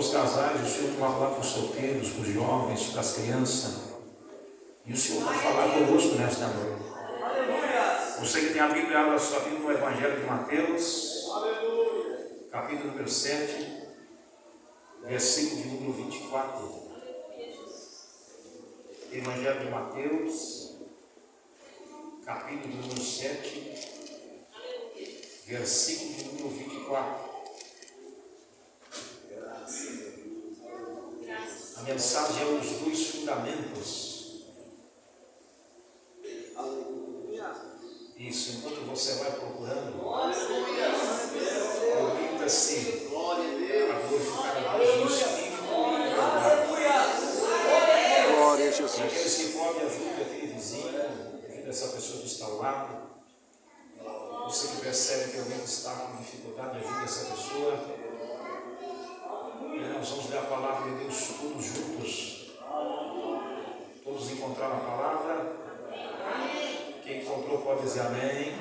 os casais, o Senhor vai falar para os solteiros, para os jovens, para as crianças. E o Senhor vai falar conosco nesta noite. Você que tem a Bíblia, abra a sua Bíblia no Evangelho de Mateus, capítulo número 7, versículo de número 24. Evangelho de Mateus, capítulo número 7, versículo de número 24. A mensagem é os dois fundamentos. Isso, enquanto você vai procurando, permita-se a glorificar a Deus no Espírito e em verdade. Glória a Jesus. Aqueles que podem, ajude aquele vizinho, ajude essa pessoa que está ao lado. Você que percebe que alguém está com dificuldade, ajude essa pessoa. E nós vamos ler a palavra de Deus todos juntos. Todos encontraram a palavra? Quem encontrou pode dizer amém.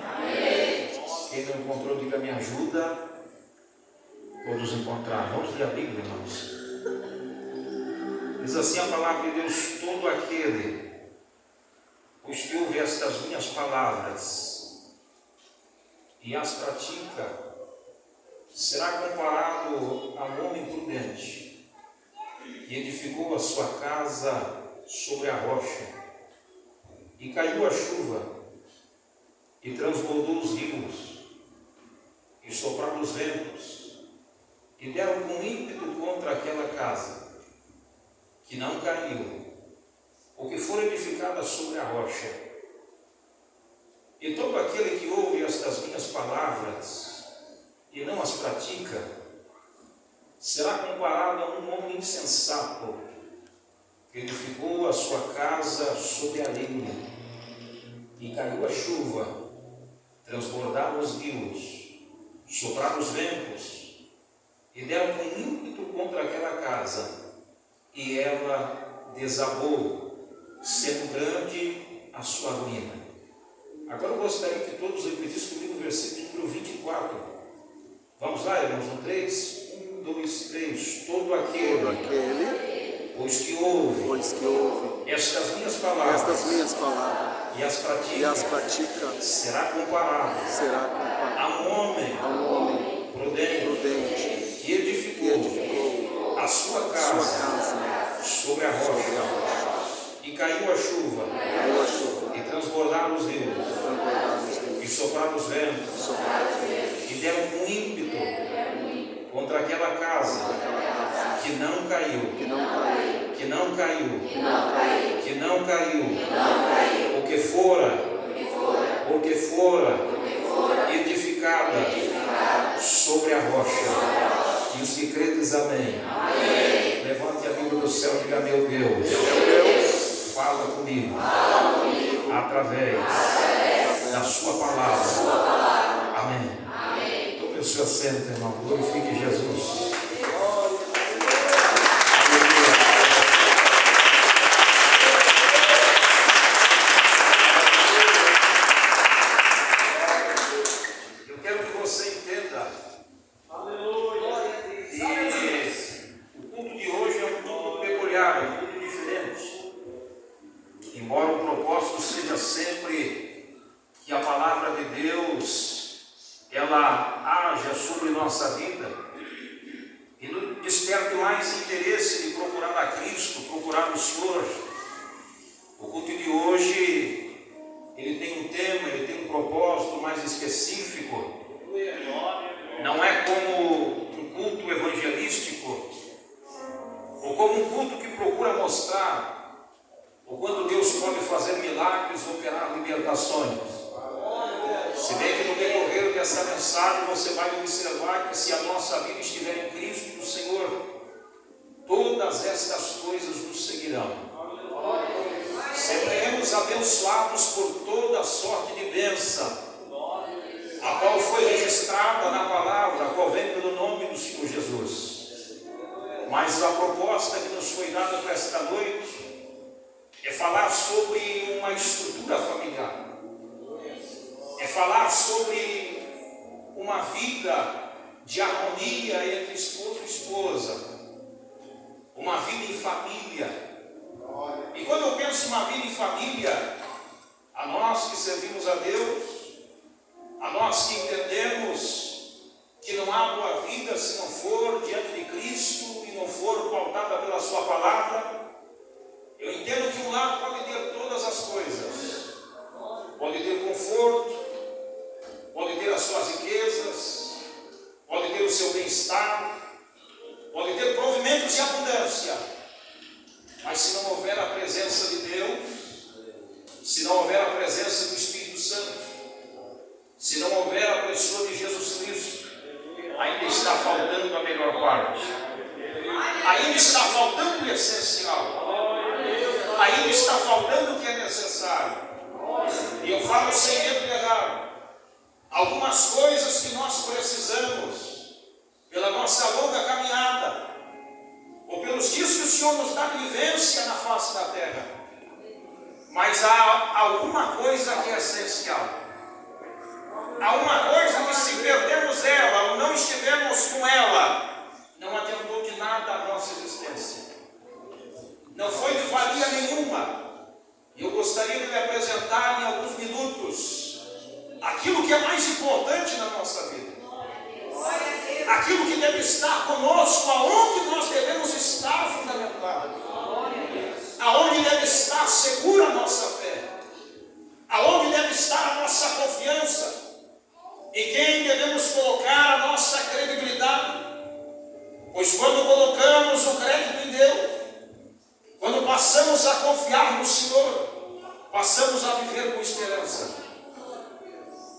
Quem não encontrou, diga me ajuda. Todos encontraram. Vamos ler a Bíblia, irmãos. Diz assim a palavra de Deus: todo aquele, pois que ouve estas minhas palavras e as pratica, será comparado a um homem prudente que edificou a sua casa sobre a rocha. E caiu a chuva, e transbordou os rios, e sopraram os ventos, e deram com ímpeto contra aquela casa, que não caiu, porque foi edificada sobre a rocha. E todo aquele que ouve estas minhas palavras e não as pratica, será comparado a um homem insensato, que edificou a sua casa sobre a areia, e caiu a chuva, transbordaram os rios, sopraram os ventos, e deram com ímpeto contra aquela casa, e ela desabou, sendo grande a sua ruína. Agora eu gostaria que todos repetissem comigo o versículo número 24. Vamos lá, irmãos, no 3, 1, 2, 3. Todo aquele pois que ouve estas minhas palavras e as pratica, será comparado a um homem prudente que edificou a sua casa sobre a rocha. E caiu a chuva, e transbordaram os rios, e sopraram os ventos, e deram com ímpeto contra aquela casa, que não caiu, porque fora edificada sobre a rocha. E os que credes, amém. Levante a Bíblia do céu e diga: meu Deus, fala comigo através da sua palavra. Amém. Tome o seu assento, irmão. Glorifique Jesus. Abençoados por toda sorte de bênção, a qual foi registrada na palavra, a qual vem pelo nome do Senhor Jesus. Mas a proposta que nos foi dada para esta noite é falar sobre uma estrutura familiar, é falar sobre uma vida de harmonia entre esposo e esposa, momentos de abundância. Mas se não houver a presença de Deus, se não houver a presença do Espírito Santo, se não houver a pessoa de Jesus Cristo, ainda está faltando a melhor parte. Ainda está faltando o essencial. Ainda está faltando o que é necessário. E eu falo sem medo de errar. Algumas coisas que nós precisamos, pela nossa longa caminhada, ou pelos dias que o Senhor nos dá vivência na face da terra. Mas há alguma coisa que é essencial. Há uma coisa que, se perdermos ela ou não estivermos com ela, não adiantou de nada a nossa existência. Não foi de valia nenhuma. Eu gostaria de me apresentar em alguns minutos aquilo que é mais importante na nossa vida. Aquilo que deve estar conosco, aonde nós devemos estar fundamentados. Aonde deve estar segura a nossa fé. Aonde deve estar a nossa confiança. Em quem devemos colocar a nossa credibilidade. Pois quando colocamos o crédito em Deus, quando passamos a confiar no Senhor, passamos a viver com esperança.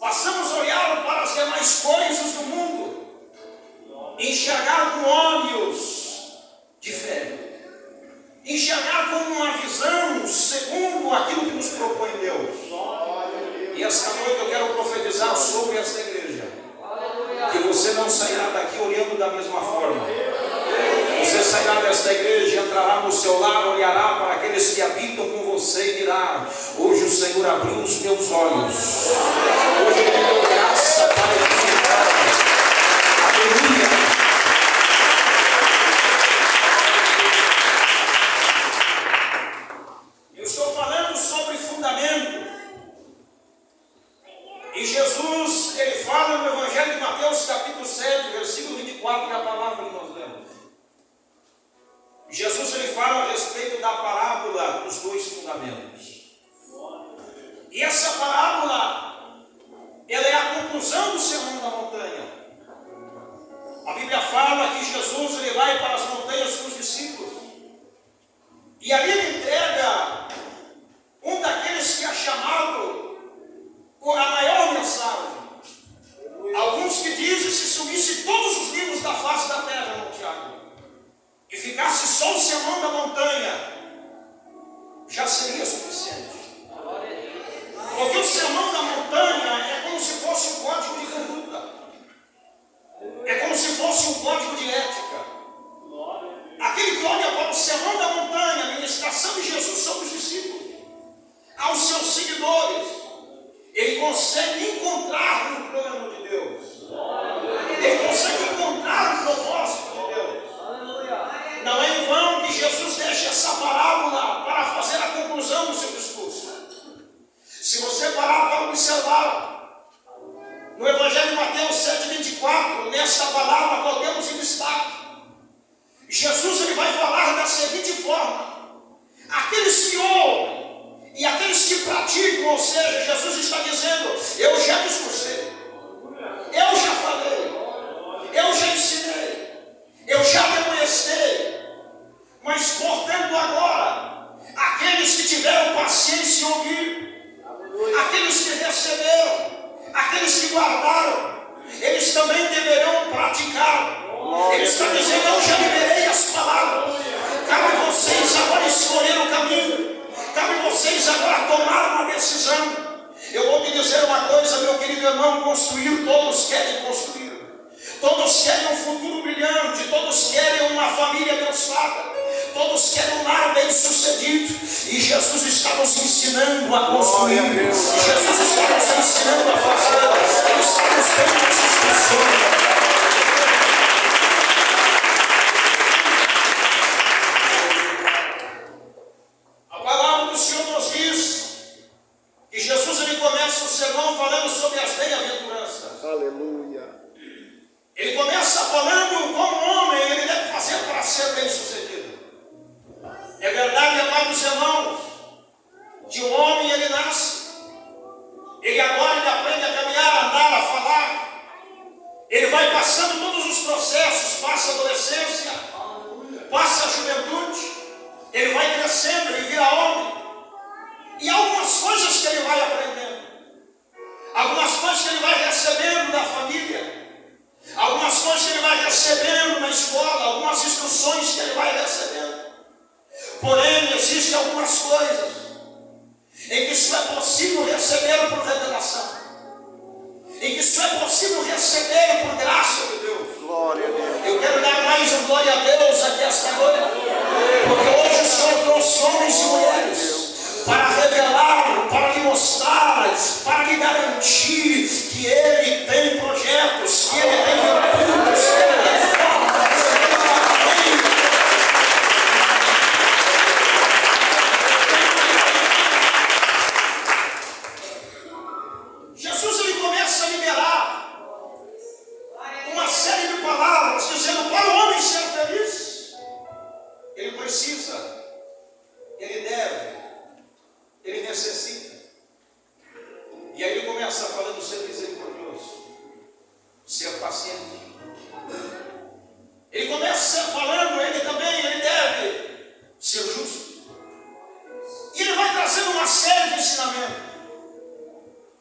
Passamos a olhar para as demais coisas do mundo, enxergar com olhos de fé, enxergar com uma visão segundo aquilo que nos propõe Deus. E esta noite eu quero profetizar sobre esta igreja, que você não sairá daqui olhando da mesma forma. Você sairá desta igreja, entrará no seu lar, olhará para aqueles que habitam com você e dirá: hoje o Senhor abriu os meus olhos, hoje Ele me deu graça para edificar. Aleluia. Eu estou falando sobre fundamento. E Jesus, Ele fala no Evangelho de Mateus, capítulo 7, versículo 24, que é a palavra que nós lemos. Jesus, Ele fala a respeito da parábola dos dois fundamentos. E essa parábola, ela é a conclusão do Sermão da Montanha. A Bíblia fala que Jesus, Ele vai para as montanhas com os discípulos. E ali Ele entrega um daqueles que é chamado a maior mensagem. Alguns que dizem, se sumisse todos os livros da face da terra, no Tiago, e ficasse só o Sermão da Montanha, já seria suficiente. Porque o Sermão da Montanha é como se fosse um código de conduta, é como se fosse um código de ética. Aquele que olha para o Sermão da Montanha, a ministração de Jesus sobre os discípulos, aos seus seguidores, ele consegue encontrar no plano de Deus. Ele consegue encontrar o propósito de Deus. Não é em vão que Jesus deixa essa parábola para fazer a conclusão do seu discurso. Se você parar para observar, no Evangelho de Mateus 7,24, nesta palavra qual temos em destaque, Jesus, ele vai falar da seguinte forma: aqueles que ouvem e aqueles que praticam, ou seja, Jesus está dizendo: eu já discursei, eu já falei, eu já ensinei, eu já demonstrei, mas portanto agora, aqueles que tiveram paciência em ouvir, aqueles que receberam, aqueles que guardaram, eles também deverão praticar. Ele está dizendo: eu já liberei as palavras, cabe a vocês agora escolher o caminho, cabe a vocês agora tomar uma decisão. Eu vou te dizer uma coisa, meu querido irmão: construir, todos querem construir, todos querem um futuro brilhante, todos querem uma família abençoada, todos querem um lar bem sucedido. E Jesus está nos ensinando a construir, Jesus está nos ensinando a fazer, Ele está nos dando as instruções. Aleluia. Ele começa falando como um homem ele deve fazer para ser bem sucedido. É verdade, amados irmãos, que o homem ele nasce, ele agora ele aprende a caminhar, a andar, a falar, ele vai passando todos os processos, passa a adolescência, passa crescendo, ele vira homem. E algumas coisas que ele vai aprendendo. Algumas coisas que ele vai recebendo da família. Algumas coisas que ele vai recebendo na escola. Algumas instruções que ele vai recebendo. Porém, existem algumas coisas em que isso é possível receber por revelação. Em que isso é possível receber por graça de Deus. Glória a Deus. Eu quero dar mais um glória a Deus aqui esta noite. Porque hoje o Senhor trouxe homens e mulheres para revelar, para lhe mostrar, para lhe garantir que Ele tem projetos, que Ele tem virtudes, que Ele tem formas. Jesus ele começa a liberar uma série de palavras, dizendo para o homem ser feliz, ele precisa, ele deve, ele necessita. E aí ele começa falando ser misericordioso, ser paciente. Ele começa falando, ele também, ele deve ser justo. E ele vai trazendo uma série de ensinamentos.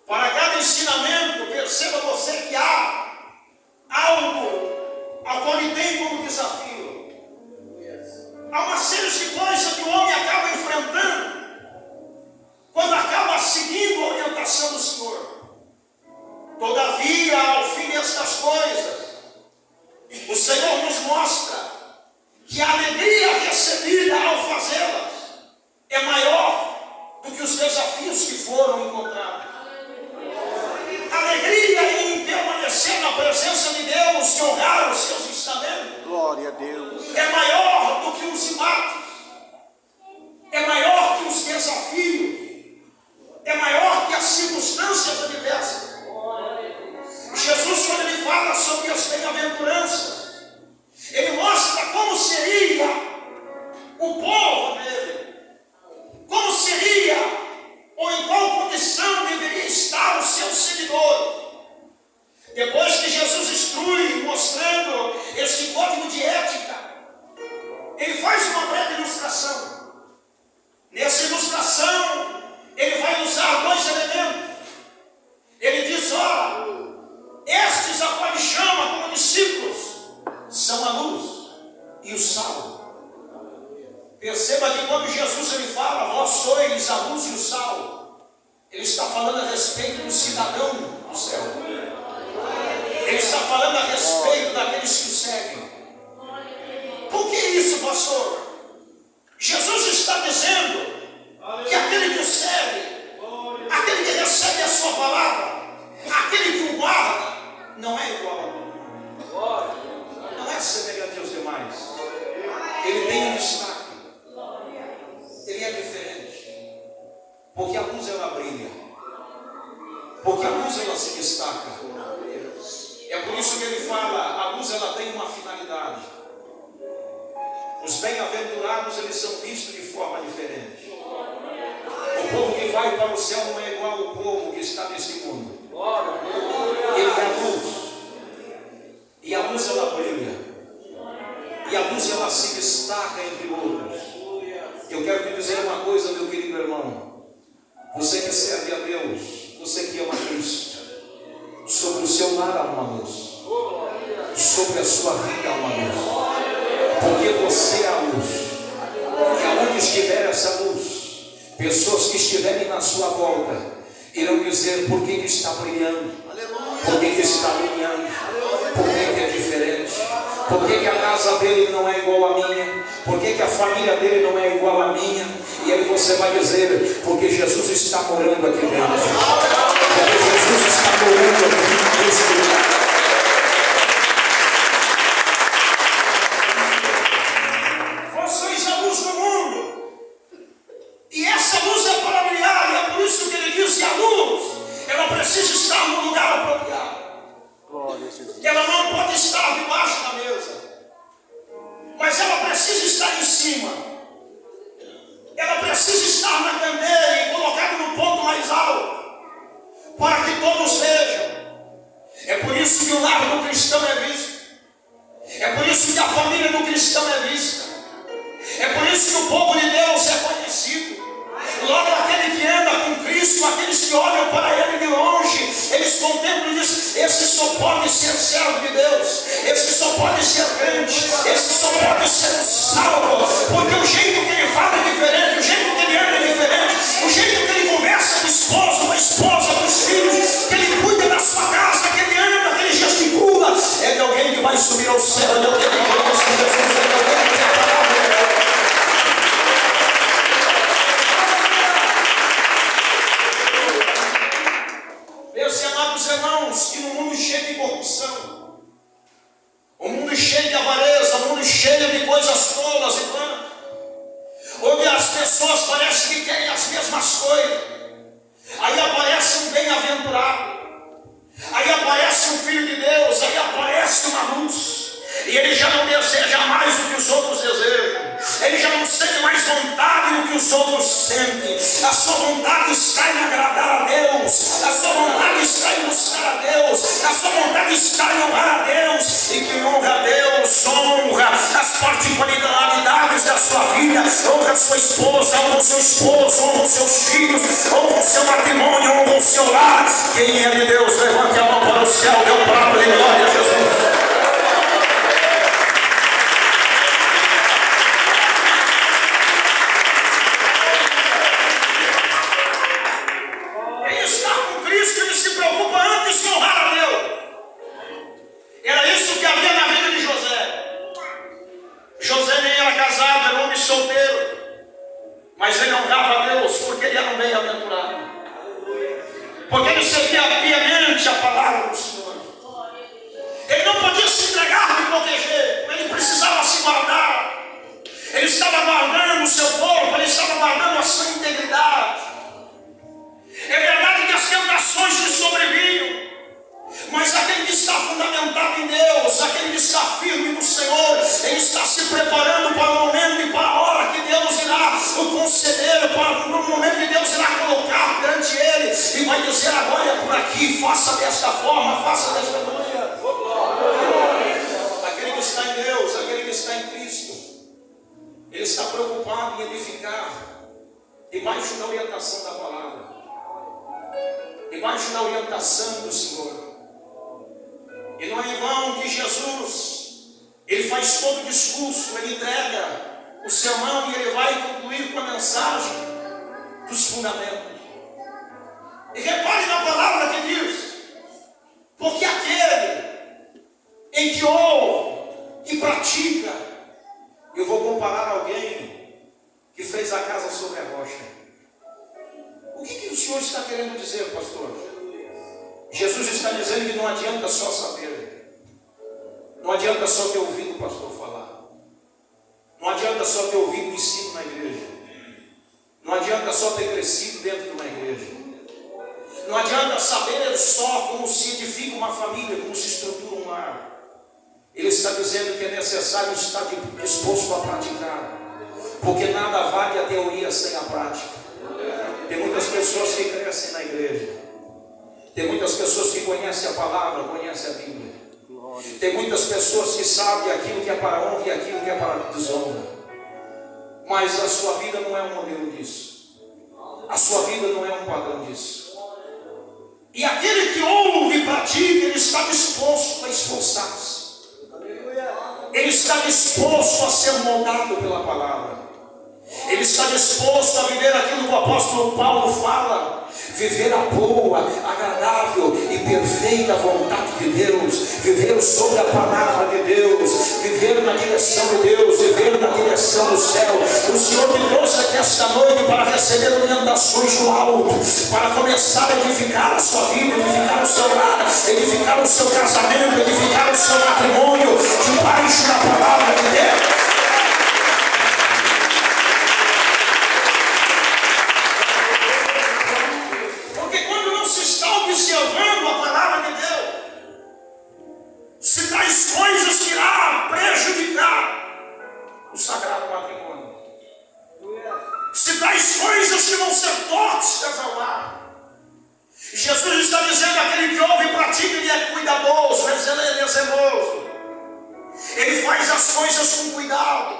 Para cada ensinamento, perceba você que há algo a qual ele tem como desafio. Há uma série de coisas que o homem acaba enfrentando quando acaba seguindo a orientação do Senhor. Todavia, ao fim destas coisas, o Senhor nos mostra que a alegria recebida ao fazê-las é maior do que os desafios que foram encontrados. Alegria em permanecer na presença de Deus e honrar os seus ensinamentos. Glória a Deus. É maior do que os embates. É maior que os desafios. É maior que as circunstâncias adversas. Jesus, quando ele fala sobre as bem-aventuranças, ele mostra como seria o povo dele. Como seria ou em qual condição deveria estar os seus seguidores. Depois que Jesus instrui, mostrando este código de ética, ele faz uma breve ilustração. Nessa ilustração, ele vai usar dois elementos. Ele diz, ó, estes a qual ele chama como discípulos, são a luz e o sal. Perceba que quando Jesus ele fala, vós sois a luz e o sal, ele está falando a respeito do cidadão do céu. Ele está falando a respeito daqueles que o seguem. Por que isso, pastor? Jesus está dizendo que aquele que o segue, aquele que recebe a sua palavra, aquele que o guarda, não é igual a mim. Não é semelhante aos demais. Ele tem um destaque. Ele é diferente, porque a luz ela brilha, porque a luz ela se destaca. É por isso que ele fala, a luz ela tem uma finalidade. Os bem-aventurados eles são vistos de forma diferente. O povo que vai para o céu não é igual ao povo que está neste mundo. Ele é a luz, e a luz ela brilha, e a luz ela se destaca entre outros. Eu quero te dizer uma coisa, meu querido irmão. Você que serve a Deus, você que ama Cristo, sobre o seu lar há uma luz, sobre a sua vida há uma luz, porque você é a luz. E aonde estiver essa luz, pessoas que estiverem na sua volta irão dizer por que está brilhando, por que está brilhando, por que é diferente, por que a casa dele não é igual à minha, por que a família dele não é igual à minha. E aí você vai dizer, porque Jesus está morando aqui dentro, porque Jesus está morando aqui nesse lugar. Vós sois a luz do mundo, e essa luz é para brilhar, e é por isso que ele diz que a luz ela precisa estar no lugar apropriado. Ela não pode estar debaixo da mesa, mas ela precisa estar em cima. Ela precisa estar na candeia e colocada no ponto mais alto, para que todos vejam. É por isso que o lar do cristão é visto. É por isso que a família do cristão é vista. É por isso que o povo de Deus é aqueles que olham para ele de longe, eles contemplam e dizem: esse só pode ser servo de Deus, esse só pode ser crente, esse só pode ser salvo, porque o jeito que ele fala é diferente, o jeito que ele anda é diferente, o jeito que ele conversa com o esposo, com a esposa, com os filhos, que ele cuida da sua casa, que ele anda, que ele gesticula, é de alguém que vai subir ao céu, é de alguém que conhece Jesus, é de alguém que tem a palavra de Deus. Meus amados irmãos, que no mundo cheio de corrupção, o mundo cheio de avareza, o mundo cheio de coisas tolas e vãs, onde as pessoas parecem que querem as mesmas coisas, aí aparece um bem-aventurado, aí aparece um filho de Deus, aí aparece uma luz, e ele já não deseja mais o que os outros desejam, ele já não sente mais vontade do que os outros sentem, a sua vontade está em agradar a Deus, a sua vontade está em buscar a Deus, a sua vontade está em honrar a Deus, e que honra a Deus, honra as particularidades da sua vida, honra a sua esposa, honra o seu esposo, honra os seus filhos, honra o seu matrimônio, honra o seu lar. Quem é de Deus, levante a mão para o céu, dê um prato de glória a Jesus. Mas ele honrava a Deus porque ele era um bem-aventurado, porque ele seguia piamente a palavra do Senhor. Ele não podia se entregar de qualquer jeito, ele precisava se guardar. Ele estava guardando o seu corpo, ele estava guardando a sua integridade. É verdade que as tentações lhe sobrevinham, mas aquele que está fundamentado em Deus, aquele que está firme no Senhor, ele está se preparando para o momento e para a hora que Deus irá o conceder, para o momento que Deus irá colocar perante ele, e vai dizer: agora é por aqui, faça desta forma, faça desta maneira. Aquele que está em Deus, aquele que está em Cristo, ele está preocupado em edificar debaixo da orientação da palavra, debaixo da orientação do Senhor. E não é em vão que Jesus, ele faz todo o discurso, ele entrega o sermão e ele vai concluir com a mensagem dos fundamentos. E repare na palavra que diz: porque aquele em que ouve e pratica, eu vou comparar alguém que fez a casa sobre a rocha. O que o Senhor está querendo dizer, pastor? Jesus está dizendo que não adianta só saber, não adianta só ter ouvido o pastor falar, não adianta só ter ouvido o ensino na igreja, não adianta só ter crescido dentro de uma igreja, não adianta saber só como se edifica uma família, como se estrutura um lar. Ele está dizendo que é necessário estar disposto a praticar, porque nada vale a teoria sem a prática. Tem muitas pessoas que crescem na igreja, tem muitas pessoas que conhecem a palavra, conhecem a Bíblia. Tem muitas pessoas que sabem aquilo que é para honra e aquilo que é para desonra. Mas a sua vida não é um modelo disso. A sua vida não é um padrão disso. E aquele que ouve e pratica, ele está disposto a esforçar-se. Ele está disposto a ser moldado pela palavra. Ele está disposto a viver aquilo que o apóstolo Paulo fala: viver a boa, agradável e perfeita vontade de Deus, viver sobre a palavra de Deus, viver na direção de Deus, viver na direção do céu. O Senhor te trouxe aqui esta noite para receber orientações do alto, para começar a edificar a sua vida, edificar o seu lar, edificar o seu casamento, edificar o seu matrimônio, debaixo da palavra de Deus. Observando a palavra de Deus, se traz coisas que irá prejudicar o sagrado matrimônio, se traz coisas que vão ser tóxicas ao lar. Jesus está dizendo: aquele que ouve e pratica, ele é cuidadoso, ele é zeloso, ele faz as coisas com cuidado,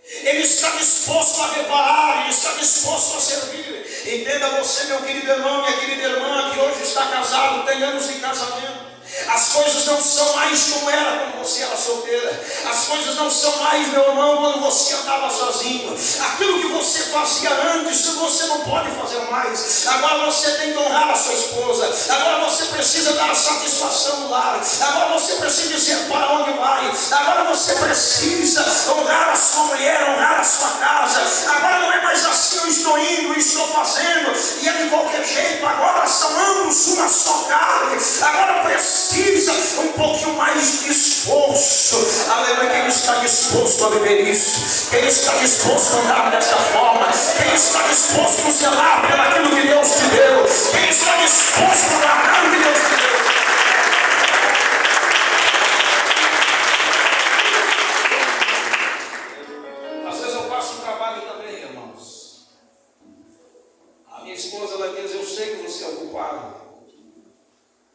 Ele está disposto a reparar, Ele está disposto a servir. Entenda você, meu querido irmão, minha querida irmã, que hoje está casado, tem anos de casamento. As coisas não são mais como era quando você era solteira. As coisas não são mais, meu irmão, quando você andava sozinho. Aquilo que você fazia antes, você não pode fazer mais. Agora você tem que honrar a sua esposa. Agora você precisa dar satisfação no lar. Agora você precisa dizer para onde vai. Agora você precisa honrar a sua mulher, honrar a sua casa. Agora não é mais assim, eu estou indo, eu estou fazendo, e é de qualquer jeito. Agora são ambos uma só carne. Agora precisa um pouquinho mais de esforço. Aleluia. Quem está disposto a viver isso? Quem está disposto a andar desta forma? Quem está disposto a zelar pelo aquilo que Deus te deu? Quem está disposto a guardar o que Deus te deu? Às vezes eu faço um trabalho também, irmãos. A minha esposa, ela diz: eu sei que você é ocupado.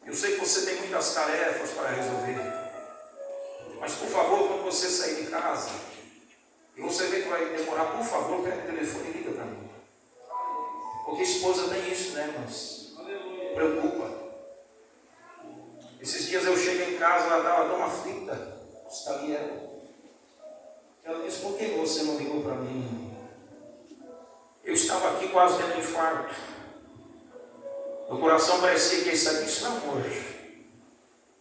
Eu sei que você tem muitas tarefas para resolver, mas por favor, quando você sair de casa e você vê que vai demorar, por favor, pega o telefone e liga para mim. Porque esposa tem isso, né, irmãos? Preocupa. Esses dias eu cheguei em casa, ela estava tão aflita, está ali ela disse: por que você não ligou para mim? Eu estava aqui quase tendo infarto. Meu coração parecia que isso aqui, isso é amor,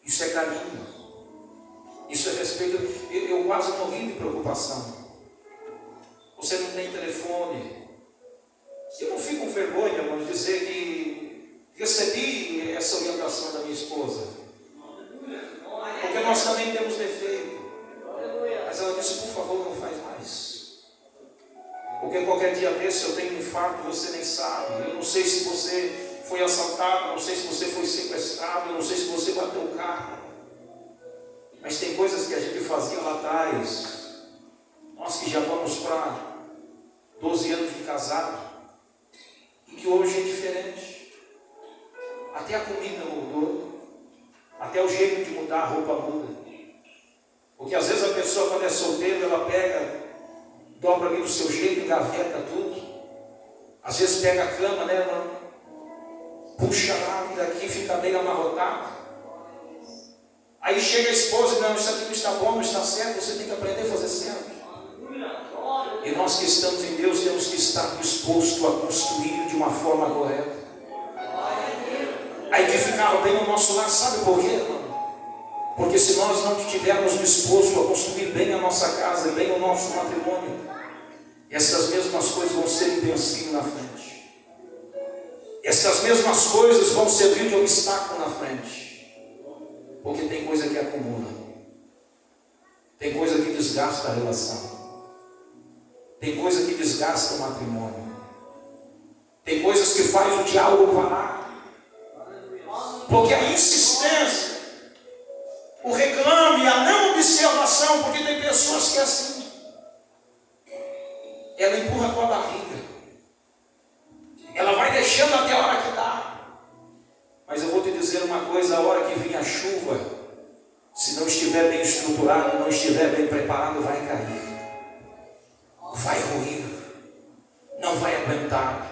isso é carinho, isso é respeito. Eu quase morri de preocupação. Você não tem telefone. Eu não fico com vergonha, irmão, de dizer que recebi essa orientação da minha esposa, porque nós também temos defeito. Mas ela disse: por favor, não faz mais, porque qualquer dia desse eu tenho um infarto, você nem sabe. Eu não sei se você foi assaltado, não sei se você foi sequestrado, eu não sei se você bateu o carro, mas tem coisas que a gente fazia lá atrás, nós que já vamos para 12 anos de casado, e que hoje é diferente. Até a comida mudou, até o jeito de mudar a roupa muda, porque às vezes a pessoa, quando é solteira, ela pega, dobra ali do seu jeito, engaveta tudo. Às vezes pega a cama, né, irmão? Puxa lá, daqui fica bem amarrotado. Aí chega a esposa e diz: não, isso aqui não está bom, não está certo, você tem que aprender a fazer certo. E nós que estamos em Deus temos que estar dispostos a construir de uma forma correta, a edificar bem o nosso lar. Sabe por quê, irmão? Porque se nós não estivermos dispostos a construir bem a nossa casa, bem o nosso matrimônio, essas mesmas coisas vão ser empecilho na frente. Essas mesmas coisas vão servir de obstáculo na frente. Porque tem coisa que acumula, tem coisa que desgasta a relação, tem coisa que desgasta o matrimônio, tem coisas que faz o diálogo parar. Porque a insistência, o reclame, a não observação, porque tem pessoas que é assim, ela empurra com a barriga, ela vai deixando até a hora que dá. Mas eu vou te dizer uma coisa: a hora que vir a chuva, se não estiver bem estruturado, não estiver bem preparado, vai cair, vai ruir, não vai aguentar.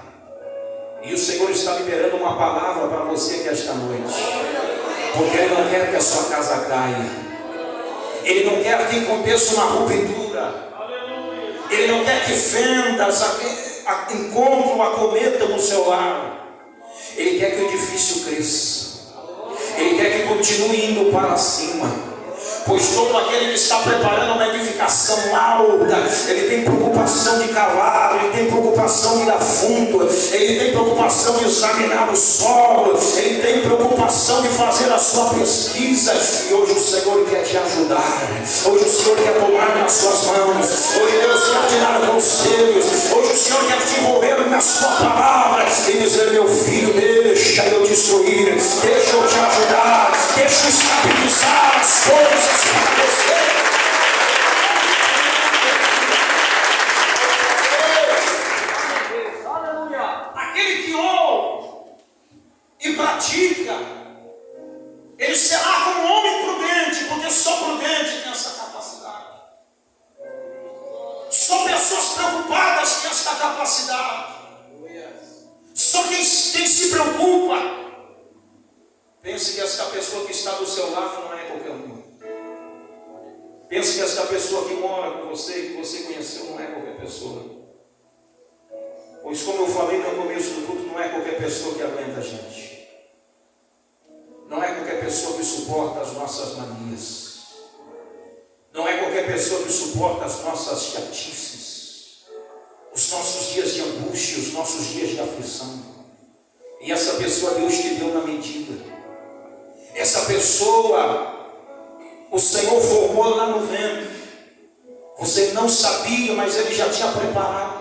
E o Senhor está liberando uma palavra para você aqui esta noite, porque Ele não quer que a sua casa caia, Ele não quer que aconteça uma ruptura, Ele não quer que fendas encontro, acometa no seu lar. Ele quer que o edifício cresça, Ele quer que continue indo para cima, pois todo aquele que está preparando uma edificação alta, ele tem preocupação de cavar, ele tem preocupação de dar fundo, ele tem preocupação de examinar o solo, ele tem preocupação de fazer a sua pesquisa. E hoje o Senhor quer te ajudar, hoje o Senhor quer tomar nas suas mãos, hoje Deus quer te dar conselhos, hoje o Senhor quer te envolver na sua palavra e dizer: meu filho, deixa eu te instruir, deixa eu te ajudar, deixa eu estabilizar as coisas para você. Aquele que ouve e pratica, ele será como um homem prudente, porque só prudente tem essa capacidade. Só pessoas preocupadas com esta capacidade. Só quem se preocupa, pense que esta pessoa que está do seu lado não é qualquer um. Pense que esta pessoa que mora com você, que você conheceu, não é qualquer pessoa. Pois como eu falei no começo do culto, não é qualquer pessoa que aguenta a gente. Não é qualquer pessoa que suporta as nossas manias. Não é qualquer pessoa que suporta as nossas chatices, os nossos dias de angústia, os nossos dias de aflição. E essa pessoa Deus te deu na medida. Essa pessoa o Senhor formou lá no ventre. Você não sabia, mas Ele já tinha preparado.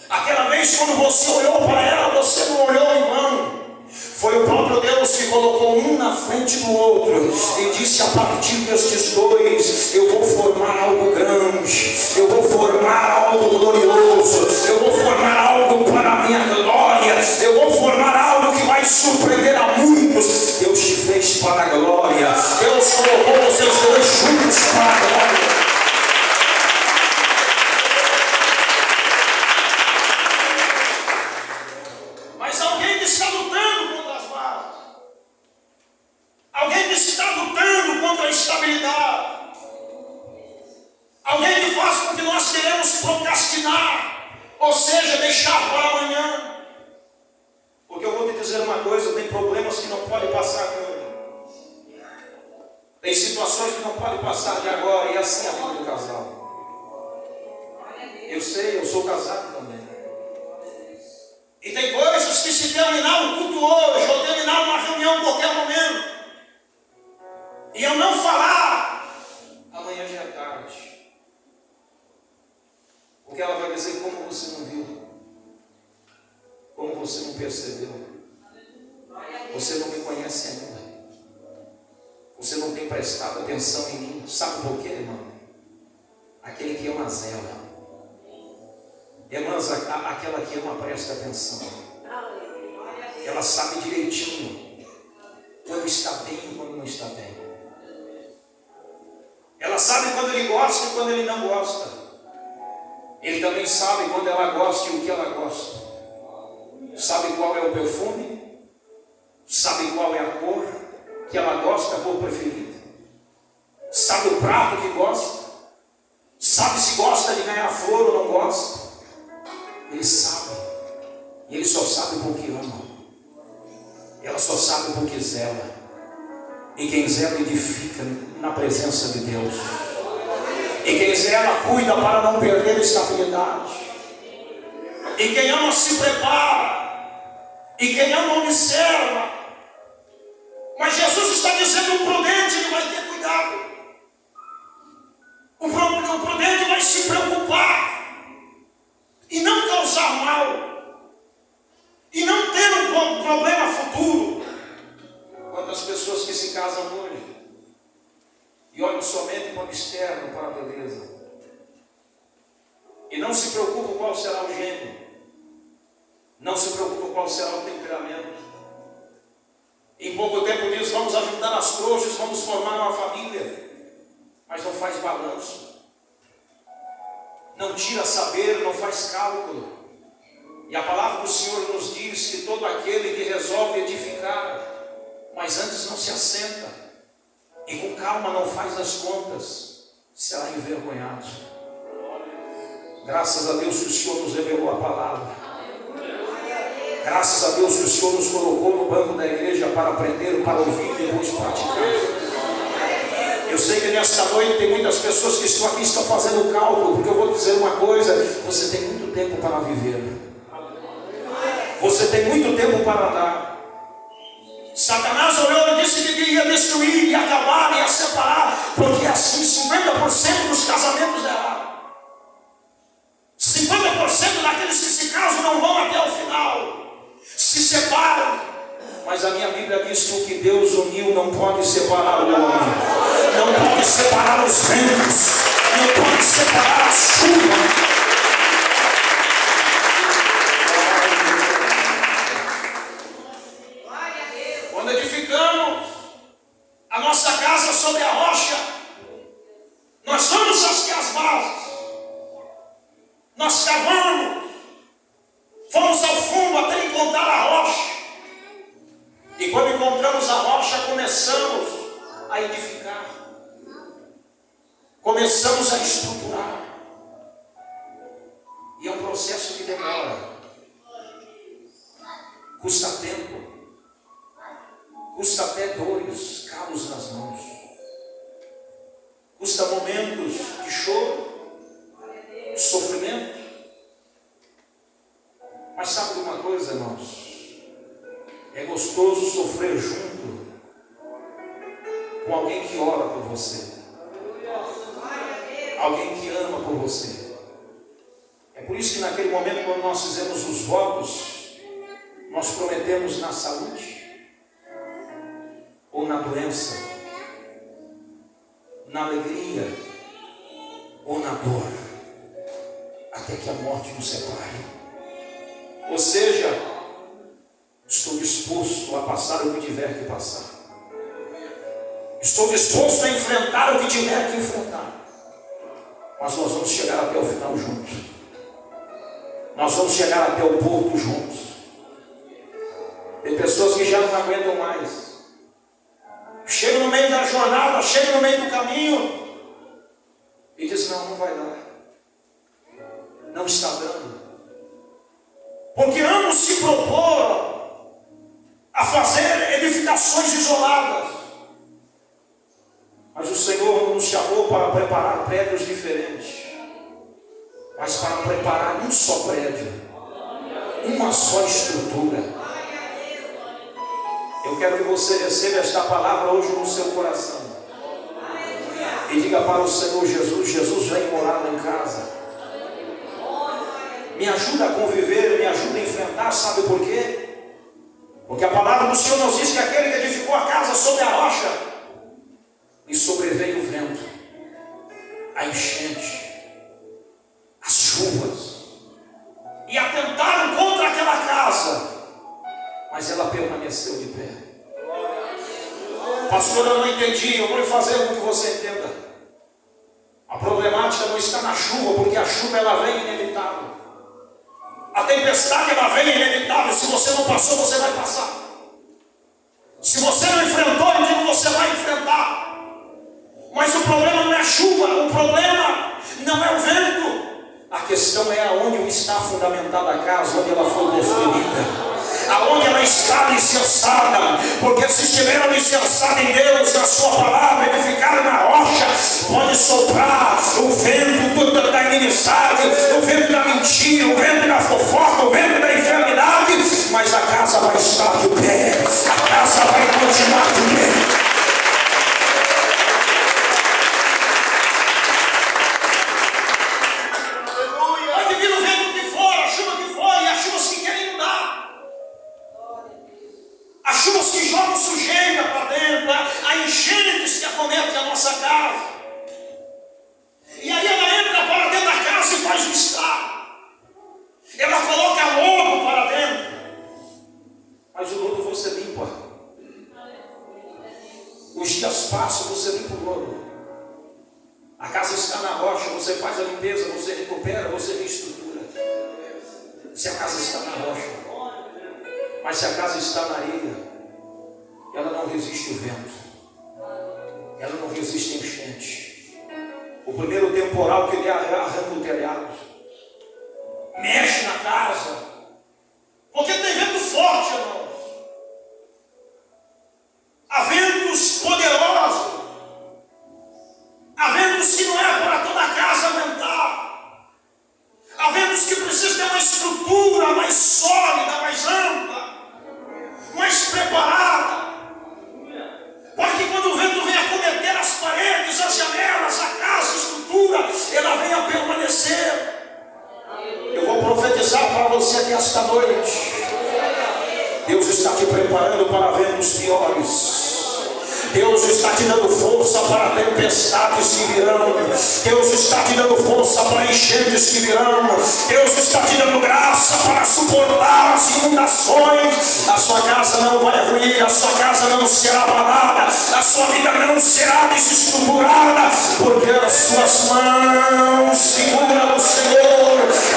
Aquela vez quando você olhou para ela, você não olhou em vão. Foi o próprio Deus que colocou um na frente do outro e disse: a partir destes dois eu vou formar algo grande, eu vou formar algo glorioso, eu vou formar algo para a minha glória, eu vou formar algo que vai surpreender a muitos. Deus te fez para a glória, Deus colocou vocês dois juntos para a glória. Alguém que faz com que nós queremos procrastinar, ou seja, deixar para amanhã. Porque eu vou te dizer uma coisa: tem problemas que não podem passar hoje. Tem situações que não podem passar de agora, e assim é a vida do casal. Eu sei, eu sou casado também. E tem coisas que, se terminar o culto hoje, ou terminar uma reunião em qualquer momento, e eu não falar, amanhã já é tarde. Porque ela vai dizer: como você não viu? Como você não percebeu? Você não me conhece ainda. Você não tem prestado atenção em mim. Sabe por quê, irmão? Aquele que ama zela. Irmãs, aquela que ama presta atenção. Ela sabe direitinho quando está bem e quando não está bem. Ela sabe quando ele gosta e quando ele não gosta. Ele também sabe quando ela gosta e o que ela gosta. Sabe qual é o perfume? Sabe qual é a cor que ela gosta, a cor preferida? Sabe o prato que gosta? Sabe se gosta de ganhar flor ou não gosta? Ele sabe. E ele só sabe porque ama. Ela só sabe porque zela. E quem zela edifica na presença de Deus. E quem zela cuida para não perder a estabilidade. E quem ama se prepara. E quem ama observa. Mas Jesus está dizendo: o prudente ele vai ter cuidado. O prudente vai se preocupar e não causar mal. E não ter um problema futuro. Quantas pessoas que se casam hoje e olham somente para o externo, para a beleza, e não se preocupam qual será o gênio, não se preocupam qual será o temperamento. Em pouco tempo diz: vamos ajudar as trouxas, vamos formar uma família, mas não faz balanço, não tira saber, não faz cálculo. E a palavra do Senhor nos diz que todo aquele que resolve edificar, mas antes não se assenta e com calma não faz as contas, será envergonhado. Graças a Deus que o Senhor nos revelou a palavra. Graças a Deus que o Senhor nos colocou no banco da igreja para aprender, para ouvir e depois praticar. Eu sei que nesta noite tem muitas pessoas que estão aqui, estão fazendo cálculo, porque eu vou dizer uma coisa: você tem muito tempo para viver. Você tem muito tempo para andar. Satanás olhou e disse que ia destruir, ia acabar, ia separar, porque assim 50% dos casamentos erraram. 50% daqueles que se casam não vão até o final, se separam. Mas a minha Bíblia diz que o que Deus uniu não pode separar o homem, não pode separar os ventos, não pode separar a chuva. Quando edificamos a nossa casa sobre a rocha, nós vamos as bases. Nós cavamos, fomos ao fundo até encontrar a rocha. E quando encontramos a rocha, começamos a edificar. Começamos a estruturar. E é um processo que demora. Custa tempo. Custa até dores, calos nas mãos. Custa momentos de choro, de sofrimento. Mas sabe de uma coisa, irmãos? É gostoso sofrer junto com alguém que ora por você. Alguém que ama por você. É por isso que naquele momento, quando nós fizemos os votos, nós prometemos na saúde ou na doença, na alegria ou na dor, até que a morte nos separe. Ou seja, estou disposto a passar o que tiver que passar. Estou disposto a enfrentar o que tiver que enfrentar. Mas nós vamos chegar até o final juntos. Nós vamos chegar até o porto juntos. Tem pessoas que já não aguentam mais. Chegam no meio da jornada, chegam no meio do caminho e dizem, não vai dar. Não está dando. Porque ambos se propor a fazer edificações isoladas. Mas o Senhor não nos chamou para preparar prédios diferentes, mas para preparar um só prédio, uma só estrutura. Eu quero que você receba esta palavra hoje no seu coração e diga para o Senhor Jesus: Jesus, vem morar lá em casa. Me ajuda a conviver, me ajuda a enfrentar. Sabe por quê? Porque a palavra do Senhor nos diz que aquele que edificou a casa sobre a rocha, e sobreveio o vento, a enchente, as chuvas, e atentaram contra aquela casa, mas ela permaneceu de pé. Pastor, eu não entendi. Eu vou lhe fazer com que você entenda. A problemática não está na chuva, porque a chuva ela vem inevitável. A tempestade ela vem inevitável. Se você não passou, você vai passar. Se você não enfrentou, eu digo, você vai enfrentar. Mas o problema não é a chuva, o problema não é o vento. A questão é aonde está fundamentada a casa, onde ela foi construída, aonde ela está alicerçada. Porque se estiver alicerçada em Deus, na sua palavra, edificada na rocha, pode soprar o vento da inimizade, o vento da mentira, o vento da fofoca, o vento da enfermidade, mas a casa vai estar de pé, a casa vai continuar de pé. Enchentes que acometem a nossa casa, e aí ela entra para dentro da casa e faz um estrago. Ela coloca lodo para dentro, mas o lodo você limpa. Os dias passam, você limpa o lodo. A casa está na rocha, você faz a limpeza, você recupera, você reestrutura. Se a casa está na rocha, mas se a casa está na areia, ela não resiste ao vento. Ela não resiste a enchente. O primeiro temporal que ele arranca o telhado, mexe na casa, porque tem vento forte, irmãos. Há ventos poderosos, há ventos que não é para toda a casa aguentar, há ventos que precisam ter uma estrutura mais sólida, mais ampla, mais preparada. Porque quando o vento vem acometer as paredes, as janelas, a casa, a estrutura, ela vem a permanecer. Eu vou profetizar para você aqui esta noite. Deus está te preparando para ventos piores. Deus está te dando força para tempestades que virão. Deus está te dando força para enchentes que virão. Deus está te dando graça para suportar as inundações. A sua casa não vai ruir, a sua casa não será abalada, a sua vida não será desestruturada, porque as suas mãos seguram o Senhor.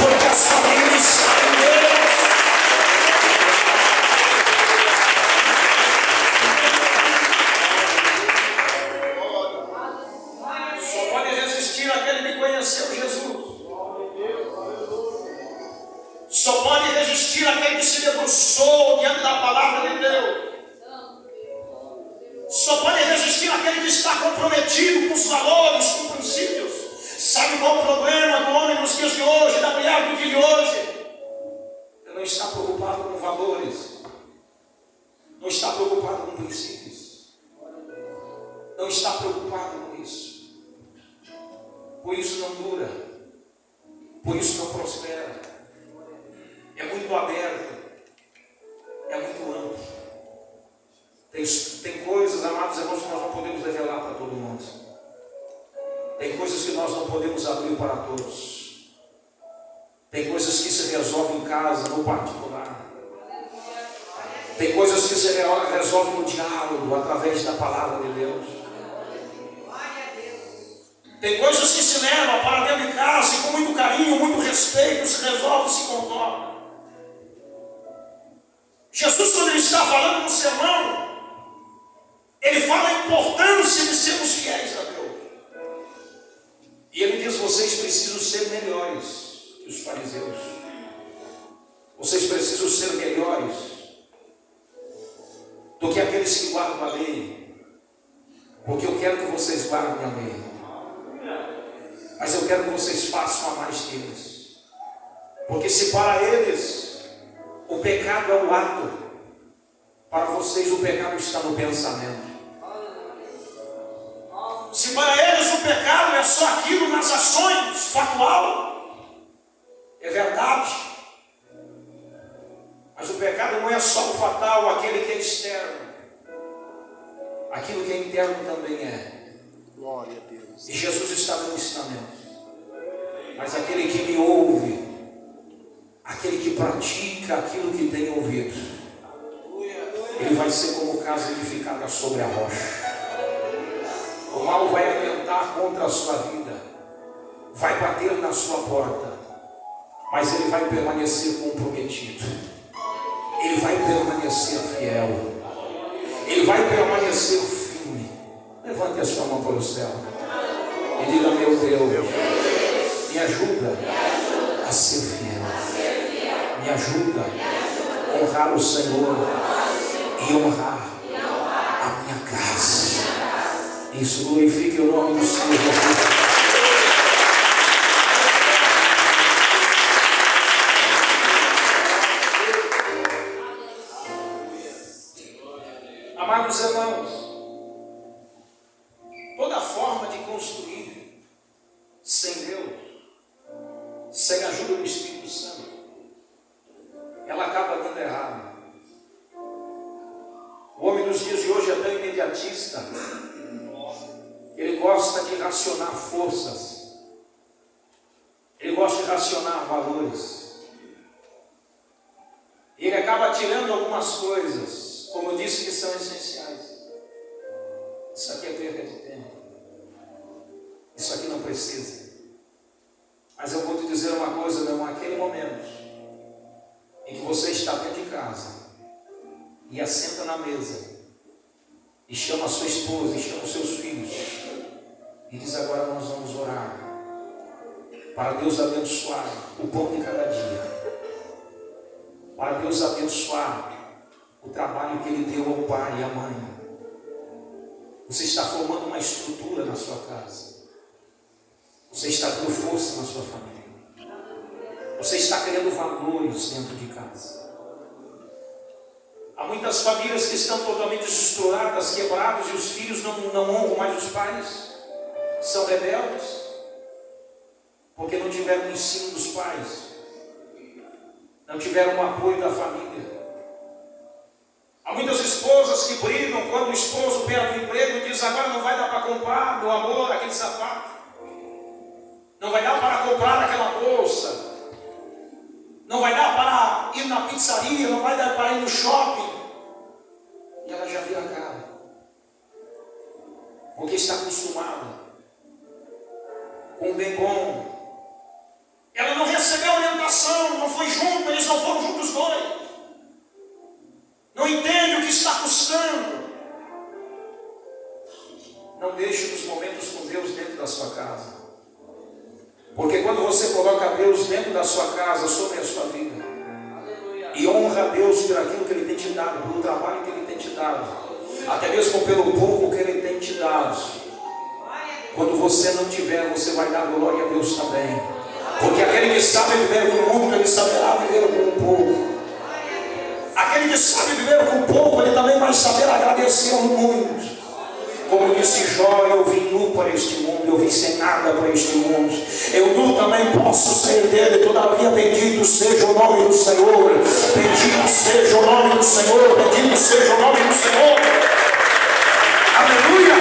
Só pode resistir aquele que se debruçou diante da palavra de Deus. Só pode resistir aquele que está comprometido com os valores, com os princípios. Sabe qual o problema do homem nos dias de hoje, da mulher do dia de hoje? Ele não está preocupado com valores, não está preocupado com princípios, não está preocupado com isso. Por isso não dura, por isso não prospera. É muito aberto, é muito amplo. Tem coisas, amados irmãos, que nós não podemos revelar para todo mundo. Tem coisas que nós não podemos abrir para todos. Tem coisas que se resolvem em casa, no particular. Tem coisas que se resolvem no diálogo, através da palavra de Deus. Tem coisas que se levam para dentro de casa e com muito carinho, muito respeito, se resolve, se contorna. Jesus, quando ele está falando no sermão, ele fala a importância de sermos fiéis a Deus. E ele diz: vocês precisam ser melhores que os fariseus. Vocês precisam ser melhores do que aqueles que guardam a lei. Porque eu quero que vocês guardem a lei. Mas eu quero que vocês façam a mais que eles. Porque se para eles o pecado é o ato, para vocês o pecado está no pensamento. Se para eles o pecado é só aquilo nas ações, factual, é verdade. Mas o pecado não é só o fatal, aquele que é externo. Aquilo que é interno também é. Glória a Deus. E Jesus está no ensinamento. Mas aquele que me ouve, aquele que pratica aquilo que tem ouvido, ele vai ser como casa edificada sobre a rocha. O mal vai atentar contra a sua vida, vai bater na sua porta, mas ele vai permanecer comprometido, ele vai permanecer fiel, ele vai permanecer firme. Levante a sua mão para o céu e diga: meu Deus, me ajuda a ser fiel, me ajuda a honrar o Senhor e honrar a minha casa. Isso, glorifique o nome do Senhor. Amados irmãos, toda forma de construir sem Deus, sem a ajuda do Espírito Santo, ela acaba dando errado. O homem dos dias de hoje é tão imediatista, ele gosta de racionar forças, ele gosta de racionar valores, e ele acaba tirando algumas coisas, como eu disse, que são essenciais. Isso aqui é perda de tempo, isso aqui não precisa. Mas eu vou te dizer uma coisa, meu irmão: aquele momento em que você está dentro de casa e assenta na mesa e chama a sua esposa e chama os seus filhos e diz: agora nós vamos orar para Deus abençoar o pão de cada dia, para Deus abençoar o trabalho que Ele deu ao pai e à mãe. Você está formando uma estrutura na sua casa, você está dando força na sua família, você está criando valores dentro de casa. Há muitas famílias que estão totalmente estruturadas, quebradas, e os filhos não honram mais os pais, são rebeldes, porque não tiveram o ensino dos pais, não tiveram o apoio da família. Há muitas esposas que brigam quando o esposo perde o emprego e diz: agora não vai dar para comprar, meu amor, aquele sapato, não vai dar para comprar aquela bolsa, não vai dar para ir na pizzaria, não vai dar para ir no shopping. E ela já vira a cara, porque está acostumada com o bem bom. Ela não recebeu orientação, não foi junto, eles não foram juntos os dois. Não entende o que está custando. Não deixe os momentos com Deus dentro da sua casa. Porque quando você coloca Deus dentro da sua casa, sobre a sua vida, e honra a Deus por aquilo que Ele tem te dado, pelo trabalho que Ele tem te dado, até mesmo pelo pouco que Ele tem te dado. Quando você não tiver, você vai dar glória a Deus também, porque aquele que sabe viver com muito, ele saberá viver com pouco. Aquele que sabe viver com pouco, ele também vai saber agradecer ao muito. Como disse Jó, eu vim nu para este mundo, eu vim sem nada para este mundo. Eu nu também posso ser dele, todavia bendito seja o nome do Senhor. Bendito seja o nome do Senhor, bendito seja o nome do Senhor. Aleluia!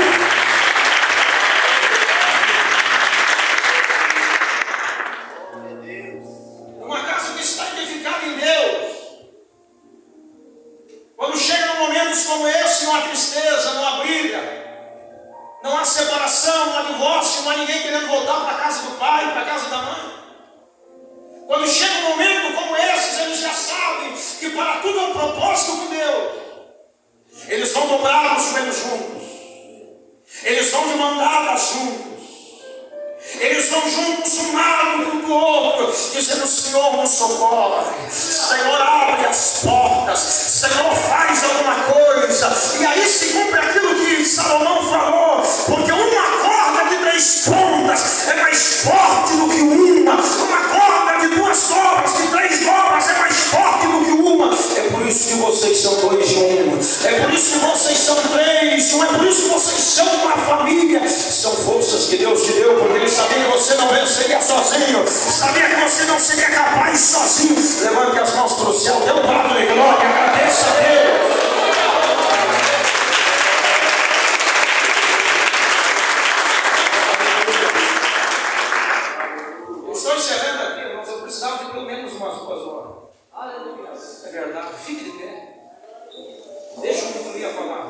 Uma casa que está edificada em Deus. Quando chega momentos como esse, não há tristeza, não há briga, não há separação, não há divórcio, não há ninguém querendo voltar para a casa do pai, para a casa da mãe. Quando chega um momento como esse, eles já sabem que para tudo há um propósito com Deus. Eles vão dobrar os joelhos juntos, eles vão de mão dada juntos, eles vão juntos um lado do outro, dizendo: Senhor, nos socorre, Senhor, abre as portas, Senhor, faz alguma coisa. E aí se cumpre aquilo que Salomão falou, porque uma corda de 3 pontas é mais forte do que uma corda de 2 dobras, de 3 dobras é mais forte do que uma. É por isso que vocês são 2 de 1, é por isso que vocês são 3 de 1, é por isso que vocês são uma família. São forças que Deus te deu, porque Ele sabia que você não venceria sozinho, sabia que você não seria capaz sozinho. Levante as mãos para o céu, dê um brado de glória, agradeça a Deus. Eu estou encerrando aqui, mas eu precisava de pelo menos umas 2 horas. Aleluia. É verdade, fique de pé. Deixa eu concluir a palavra.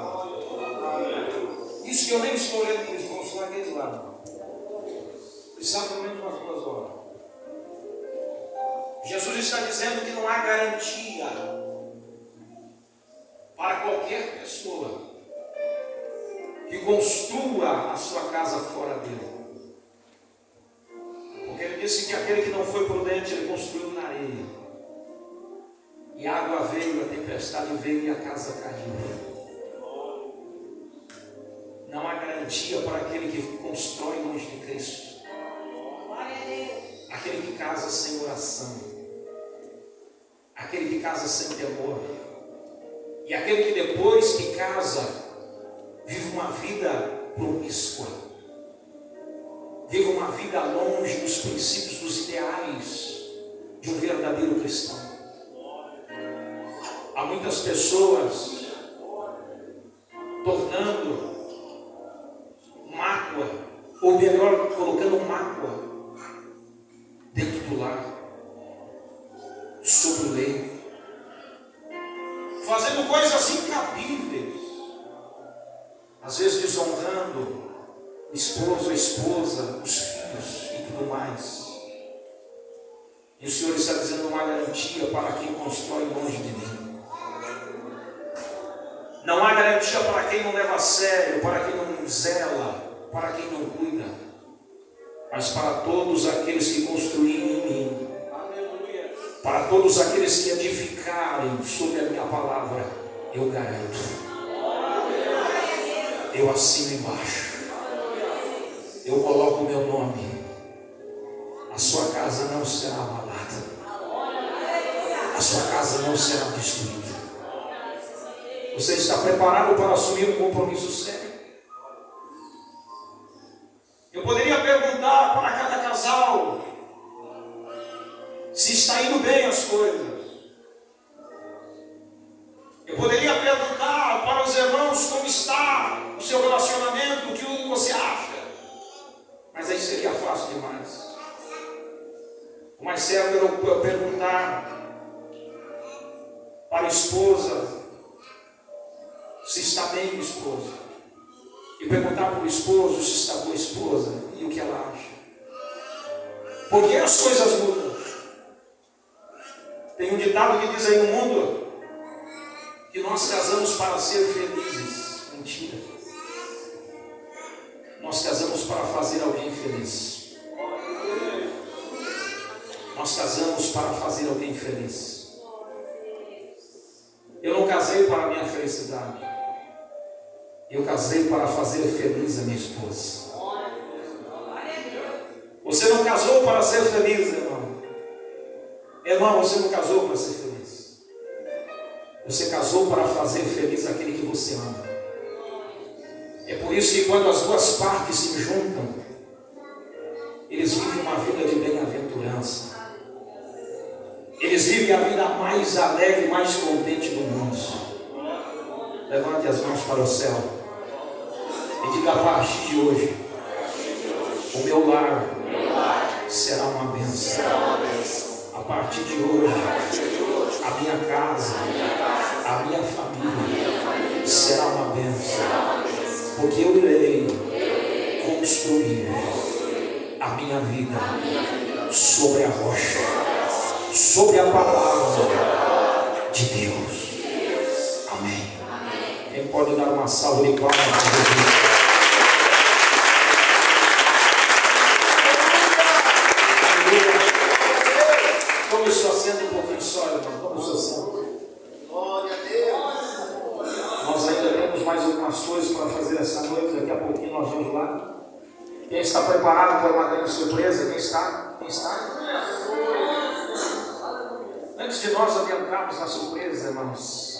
Isso que eu nem estou olhando para os irmãos, lá aquele lado. Precisava pelo menos umas 2 horas. Jesus está dizendo que não há garantia para qualquer pessoa que construa a sua casa fora dele. Porque Ele disse que aquele que não foi prudente, ele construiu na areia. E a água veio, a tempestade veio e a casa caiu. Não há garantia para aquele que constrói longe de Cristo. Aquele que casa sem oração. Aquele que casa sem temor. E aquele que depois que casa, vive uma vida promíscua. Vive uma vida longe dos princípios, dos ideais de um verdadeiro cristão. Há muitas pessoas tornando mágoa, ou melhor, colocando mágoa dentro do lar, sobre o leito, fazendo coisas incabíveis, às vezes desonrando o esposo, a esposa, os filhos e tudo mais. E o Senhor está dizendo uma garantia para quem constrói longe de mim. Não há garantia para quem não leva a sério, para quem não zela, para quem não cuida, mas para todos aqueles que construírem em mim, para todos aqueles que edificarem sobre a minha palavra, eu garanto, eu assino embaixo, eu coloco o meu nome, a sua casa não será abalada, a sua casa não será destruída. Você está preparado para assumir um compromisso sério? Eu poderia perguntar para cada casal se está indo bem as coisas. Eu poderia perguntar para os irmãos como está o seu relacionamento, o que você acha. Mas aí seria fácil demais. O mais certo era eu perguntar para a esposa se está bem o esposo, e perguntar para o esposo se está boa a esposa e o que ela acha. Porque as coisas mudam. Tem um ditado que diz aí no mundo que nós casamos para ser felizes. Mentira. Nós casamos para fazer alguém feliz. Nós casamos para fazer alguém feliz. felicidade. Eu casei para fazer feliz a minha esposa. Você não casou para ser feliz, irmão. Irmão, você não casou para ser feliz. Você casou para fazer feliz aquele que você ama. É por isso que quando as duas partes se juntam, eles vivem uma vida de bem-aventurança. Eles vivem a vida mais alegre, mais contente do mundo. Levante as mãos para o céu e diga: a partir de hoje, o meu lar será uma bênção. A partir de hoje, a minha casa, a minha família será uma bênção. Porque eu irei construir a minha vida sobre a rocha, sobre a palavra de Deus. Amém. Quem pode dar uma salva de palmas para Jesus? Tome sua senta um pouquinho só, irmão. Tome sua senta. Glória a Deus. Nós ainda temos mais algumas coisas para fazer essa noite. Daqui a pouquinho nós vamos lá. Quem está preparado para uma grande surpresa? Quem está? Quem está? Antes de nós adentrarmos na surpresa, irmãos,